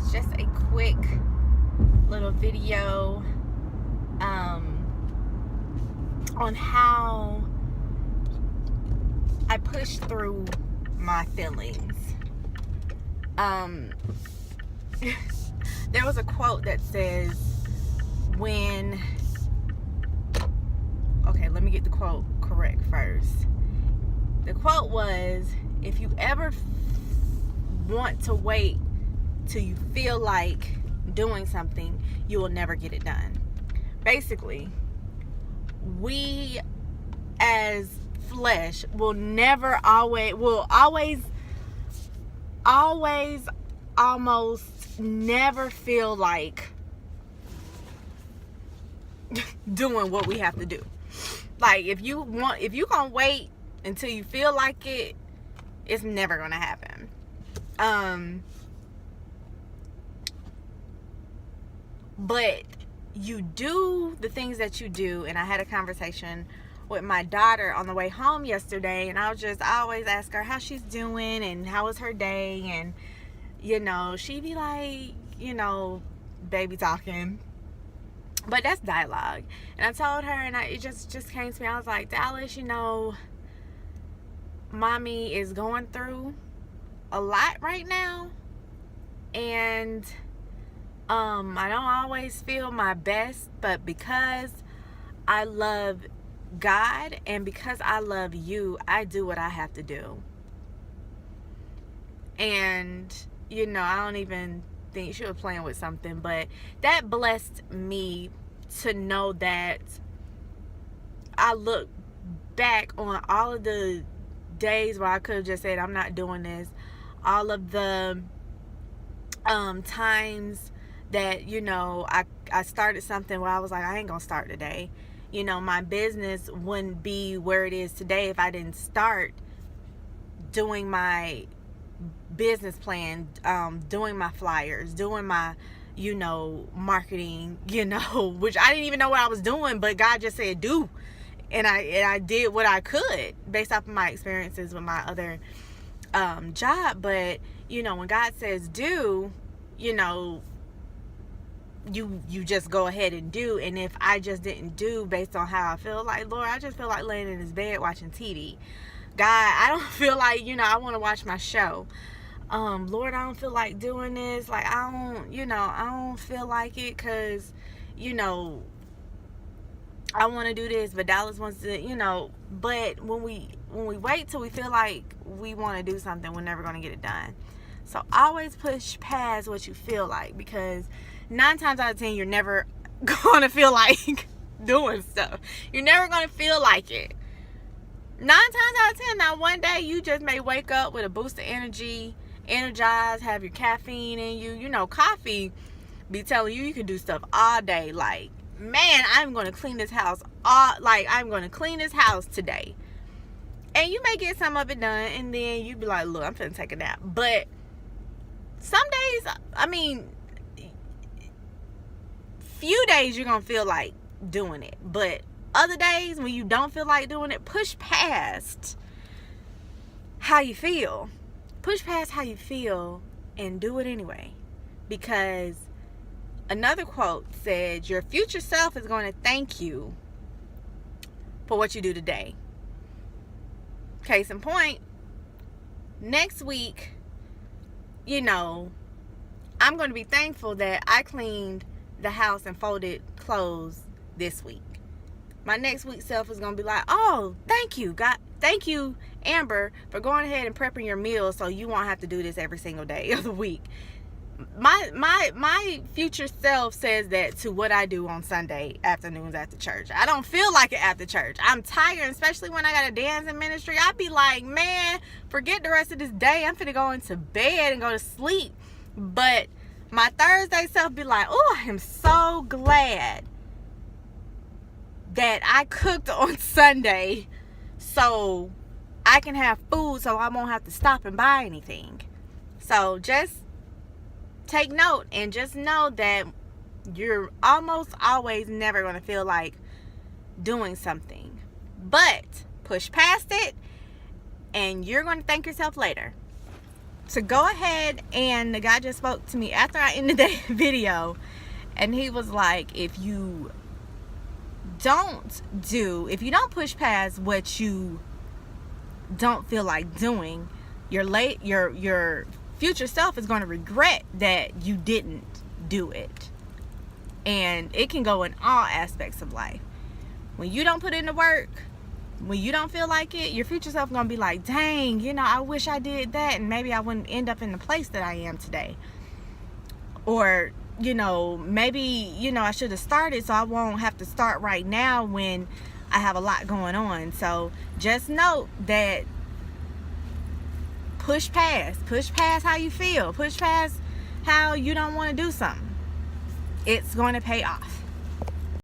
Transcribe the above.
guys, just a quick little video on how I push through my feelings. There was a quote that says, let me get the quote correct first. The quote was, if you ever want to wait till you feel like doing something, you will never get it done. Basically, we as flesh will always almost never feel like doing what we have to do. Like, if you gonna wait until you feel like it, it's never gonna happen. But you do the things that you do. And I had a conversation with my daughter on the way home yesterday, and I always ask her how she's doing and how was her day, and she'd be like, baby talking, but that's dialogue. And I told her, and it just came to me, I was like, Dallas, mommy is going through a lot right now, and I don't always feel my best, but because I love God and because I love you, I do what I have to do. And I don't even think she was playing with something, but that blessed me to know that I look back on all of the days where I could have just said, I'm not doing this. All of the times that I started something where I was like, I ain't gonna start today. My business wouldn't be where it is today if I didn't start doing my business plan, doing my flyers, doing my marketing, which I didn't even know what I was doing, but God just said do, and I did what I could based off of my experiences with my other job. But when God says do, you just go ahead and do. And if I just didn't do based on how I feel, like, Lord, I just feel like laying in this bed watching TV. God, I don't feel like I want to watch my show. Lord, I don't feel like doing this. Like, I don't feel like it, because I want to do this, but Dallas wants to, but when we wait till we feel like we want to do something, we're never going to get it done. So always push past what you feel like, because 9 times out of 10, you're never going to feel like doing stuff. You're never going to feel like it. 9 times out of 10, now one day you just may wake up with a boost of energy, energized, have your caffeine in you. Coffee be telling you can do stuff all day. Like, man, I'm going to clean this house I'm going to clean this house today. And you may get some of it done, and then you be like, look, I'm finna take a nap. But some days, few days you're going to feel like doing it. But other days when you don't feel like doing it, push past how you feel. Push past how you feel and do it anyway. Because another quote said, your future self is going to thank you for what you do today. Case in point, next week, I'm going to be thankful that I cleaned the house and folded clothes this week. My next week self is going to be like, oh, thank you, God. Thank you, Amber, for going ahead and prepping your meals so you won't have to do this every single day of the week. My future self says that to what I do on Sunday afternoons after church. I don't feel like it after church. I'm tired, especially when I got a dancing ministry. I'd be like, man, forget the rest of this day. I'm finna go into bed and go to sleep. But my Thursday self be like, oh, I am so glad that I cooked on Sunday so I can have food, so I won't have to stop and buy anything. So just take note and just know that you're almost always never going to feel like doing something, but push past it and you're going to thank yourself later. to go ahead, and the guy just spoke to me after I ended the video, and he was like, if you don't push past what you don't feel like doing, your future self is going to regret that you didn't do it. And it can go in all aspects of life. When you don't put in the work, when you don't feel like it, your future self is going to be like, dang, I wish I did that, and maybe I wouldn't end up in the place that I am today. Or, maybe, I should have started, so I won't have to start right now when I have a lot going on. So just note that push past how you feel, push past how you don't want to do something. It's going to pay off.